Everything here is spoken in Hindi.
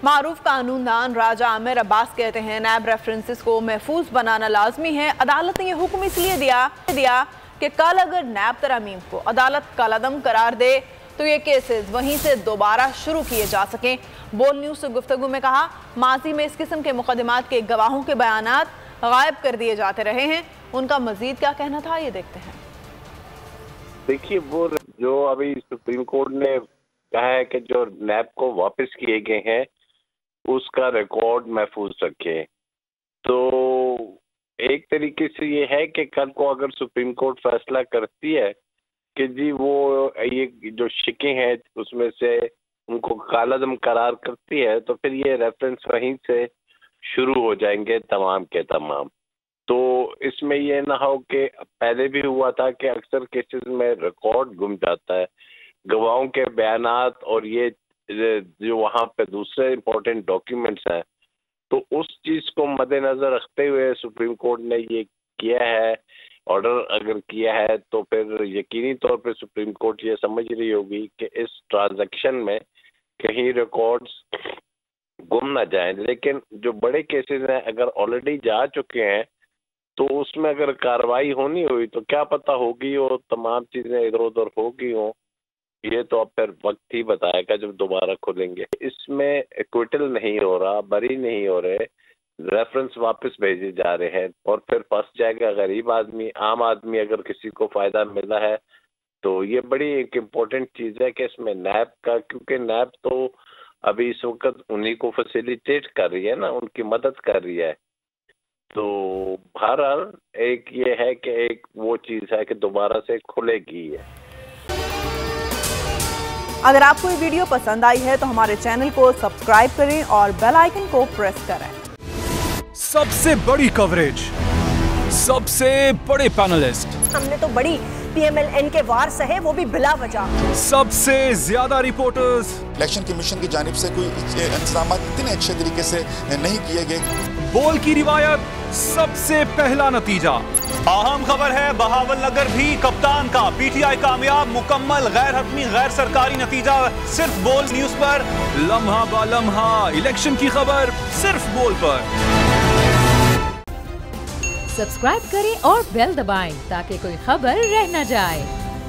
मारूफ कानूनदान राजा आमिर अब्बास कहते हैं नैब रेफरेंसेस को महफूज बनाना लाजमी है। अदालत ने यह हुक्म इसलिए दिया कि कल अगर नैब तरमीम को अदालत कलअदम करार दे तो ये केसेस वहीं से दोबारा शुरू किए जा सकें। बोल न्यूज से गुफ्तगू में कहा, माजी में इस किस्म के मुकदमात के गवाहों के बयानात गायब कर दिए जाते रहे हैं। उनका मजीद क्या कहना था, ये देखते हैं। देखिए, वो जो अभी सुप्रीम कोर्ट ने कहा है कि जो नैब को वापस किए गए हैं उसका रिकॉर्ड महफूज रखे, तो एक तरीके से ये है कि कल को अगर सुप्रीम कोर्ट फैसला करती है कि जी वो ये जो शिकें हैं उसमें से उनको कालादम करार करती है, तो फिर ये रेफरेंस वहीं से शुरू हो जाएंगे तमाम के तमाम। तो इसमें ये ना हो कि पहले भी हुआ था कि अक्सर केसेस में रिकॉर्ड गुम जाता है, गवाहों के बयानात और ये जो वहाँ पे दूसरे इम्पोर्टेंट डॉक्यूमेंट्स हैं, तो उस चीज़ को मद्देनजर रखते हुए सुप्रीम कोर्ट ने ये किया है, ऑर्डर अगर किया है, तो फिर यकीनी तौर पे सुप्रीम कोर्ट ये समझ रही होगी कि इस ट्रांजैक्शन में कहीं रिकॉर्ड्स गुम ना जाएं। लेकिन जो बड़े केसेस हैं अगर ऑलरेडी जा चुके हैं तो उसमें अगर कार्रवाई होनी हुई तो क्या पता होगी और तमाम चीज़ें इधर उधर होगी हों, ये तो अब फिर वक्त ही बताएगा जब दोबारा खुलेंगे। इसमें एक्विटल नहीं हो रहा, बरी नहीं हो रहे, रेफरेंस वापस भेजे जा रहे हैं और फिर फंस जाएगा गरीब आदमी, आम आदमी। अगर किसी को फायदा मिला है तो ये बड़ी एक इम्पोर्टेंट चीज़ है कि इसमें नैब का, क्योंकि नैब तो अभी इस वक्त उन्हीं को फैसिलिटेट कर रही है ना, उनकी मदद कर रही है। तो बहरहाल एक ये है कि एक वो चीज़ है कि दोबारा से खुलेगी है। अगर आपको ये वीडियो पसंद आई है तो हमारे चैनल को सब्सक्राइब करें और बेल आइकन को प्रेस करें। सबसे बड़ी कवरेज, सबसे बड़े पैनलिस्ट, हमने तो बड़ी PMLN के वार सहे, वो भी बिला वजह। सबसे ज्यादा रिपोर्टर्स। इलेक्शन कमीशन की जानिब से कोई इंतजाम इतने अच्छे तरीके से नहीं किए गए। बोल की रिवायत, सबसे पहला नतीजा। अहम खबर है बहावलनगर भी कप्तान का PTI कामयाब, मुकम्मल गैर हतमी गैर सरकारी नतीजा सिर्फ बोल न्यूज पर। लम्हा बा लम्हा इलेक्शन की खबर सिर्फ बोल पर। सब्सक्राइब करें और बेल दबाएं ताकि कोई खबर रह न जाए।